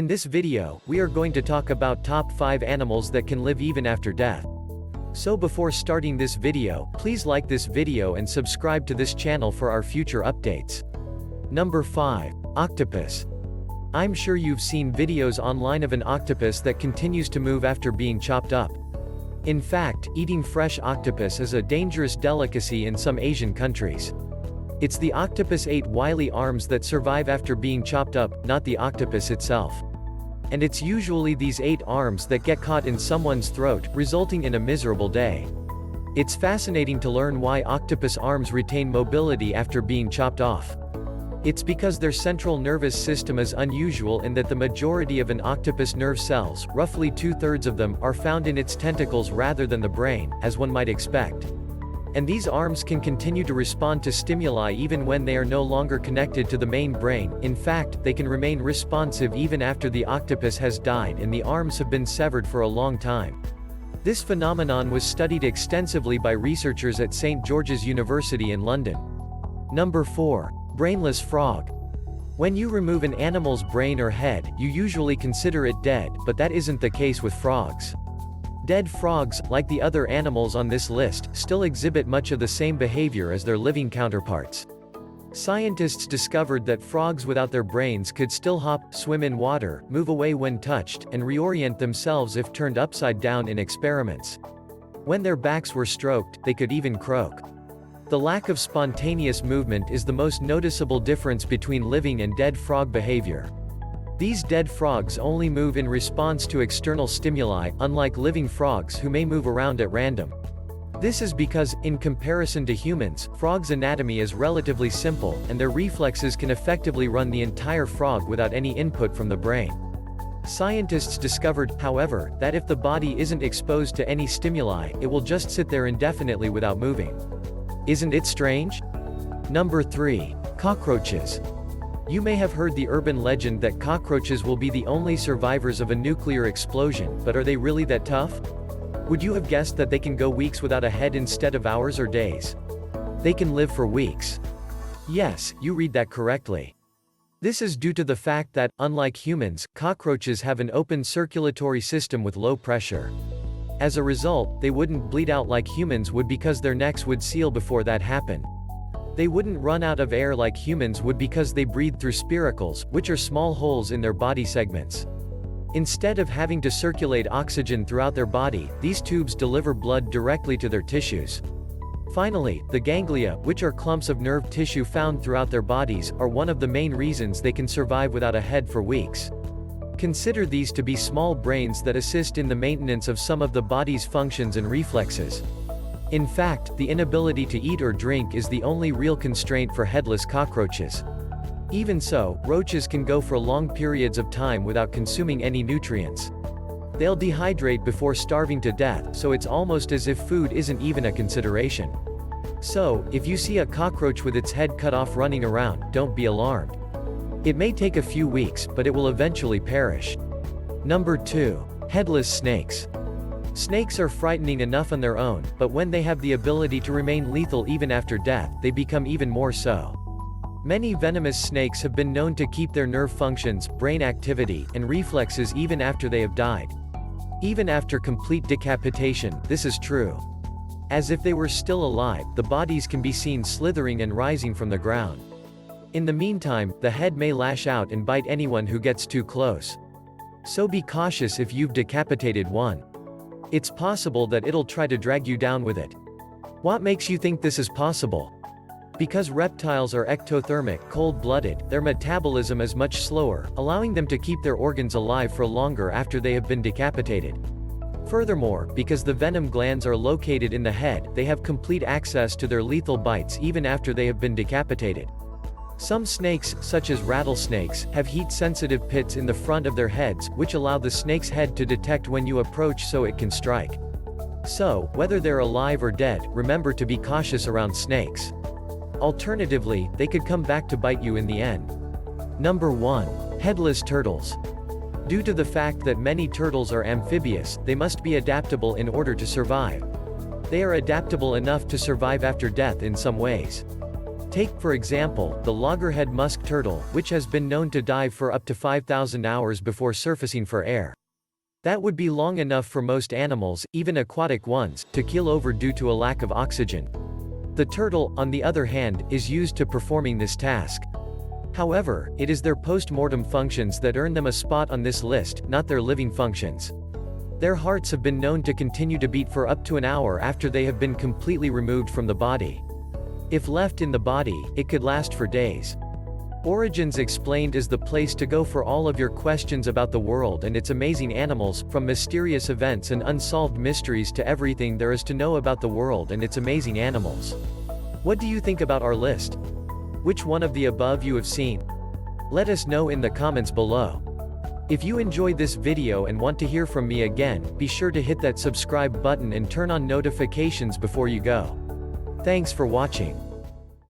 In this video, we are going to talk about top 5 animals that can live even after death. So before starting this video, please like this video and subscribe to this channel for our future updates. Number 5. Octopus. I'm sure you've seen videos online of an octopus that continues to move after being chopped up. In fact, eating fresh octopus is a dangerous delicacy in some Asian countries. It's the octopus 8 wily arms that survive after being chopped up, not the octopus itself. And it's usually these 8 arms that get caught in someone's throat, resulting in a miserable day. It's fascinating to learn why octopus arms retain mobility after being chopped off. It's because their central nervous system is unusual in that the majority of an octopus nerve cells, roughly 2/3 of them, are found in its tentacles rather than the brain, as one might expect. And these arms can continue to respond to stimuli even when they are no longer connected to the main brain. In fact, they can remain responsive even after the octopus has died and the arms have been severed for a long time. This phenomenon was studied extensively by researchers at St. George's University in London. Number 4. Brainless frog. When you remove an animal's brain or head, you usually consider it dead, but that isn't the case with frogs. Dead frogs, like the other animals on this list, still exhibit much of the same behavior as their living counterparts. Scientists discovered that frogs without their brains could still hop, swim in water, move away when touched, and reorient themselves if turned upside down in experiments. When their backs were stroked, they could even croak. The lack of spontaneous movement is the most noticeable difference between living and dead frog behavior. These dead frogs only move in response to external stimuli, unlike living frogs who may move around at random. This is because, in comparison to humans, frogs' anatomy is relatively simple, and their reflexes can effectively run the entire frog without any input from the brain. Scientists discovered, however, that if the body isn't exposed to any stimuli, it will just sit there indefinitely without moving. Isn't it strange? Number 3. Cockroaches. You may have heard the urban legend that cockroaches will be the only survivors of a nuclear explosion, but are they really that tough? Would you have guessed that they can go weeks without a head instead of hours or days? They can live for weeks. Yes, you read that correctly. This is due to the fact that, unlike humans, cockroaches have an open circulatory system with low pressure. As a result, they wouldn't bleed out like humans would because their necks would seal before that happened. They wouldn't run out of air like humans would because they breathe through spiracles, which are small holes in their body segments. Instead of having to circulate oxygen throughout their body, these tubes deliver blood directly to their tissues. Finally, the ganglia, which are clumps of nerve tissue found throughout their bodies, are one of the main reasons they can survive without a head for weeks. Consider these to be small brains that assist in the maintenance of some of the body's functions and reflexes. In fact, the inability to eat or drink is the only real constraint for headless cockroaches. Even so, roaches can go for long periods of time without consuming any nutrients. They'll dehydrate before starving to death, so it's almost as if food isn't even a consideration. So, if you see a cockroach with its head cut off running around, don't be alarmed. It may take a few weeks, but it will eventually perish. Number 2. Headless snakes. Snakes are frightening enough on their own, but when they have the ability to remain lethal even after death, they become even more so. Many venomous snakes have been known to keep their nerve functions, brain activity, and reflexes even after they have died. Even after complete decapitation, this is true. As if they were still alive, the bodies can be seen slithering and rising from the ground. In the meantime, the head may lash out and bite anyone who gets too close. So be cautious if you've decapitated one. It's possible that it'll try to drag you down with it. What makes you think this is possible? Because reptiles are ectothermic, cold-blooded, their metabolism is much slower, allowing them to keep their organs alive for longer after they have been decapitated. Furthermore, because the venom glands are located in the head, they have complete access to their lethal bites even after they have been decapitated. Some snakes, such as rattlesnakes, have heat-sensitive pits in the front of their heads, which allow the snake's head to detect when you approach so it can strike. So, whether they're alive or dead, remember to be cautious around snakes. Alternatively, they could come back to bite you in the end. Number 1. Headless turtles. Due to the fact that many turtles are amphibious, they must be adaptable in order to survive. They are adaptable enough to survive after death in some ways. Take, for example, the loggerhead musk turtle, which has been known to dive for up to 5,000 hours before surfacing for air. That would be long enough for most animals, even aquatic ones, to keel over due to a lack of oxygen. The turtle, on the other hand, is used to performing this task. However, it is their post-mortem functions that earn them a spot on this list, not their living functions. Their hearts have been known to continue to beat for up to an hour after they have been completely removed from the body. If left in the body, it could last for days. Origins Explained is the place to go for all of your questions about the world and its amazing animals, from mysterious events and unsolved mysteries to everything there is to know about the world and its amazing animals. What do you think about our list? Which one of the above you have seen? Let us know in the comments below. If you enjoyed this video and want to hear from me again, be sure to hit that subscribe button and turn on notifications before you go. Thanks for watching.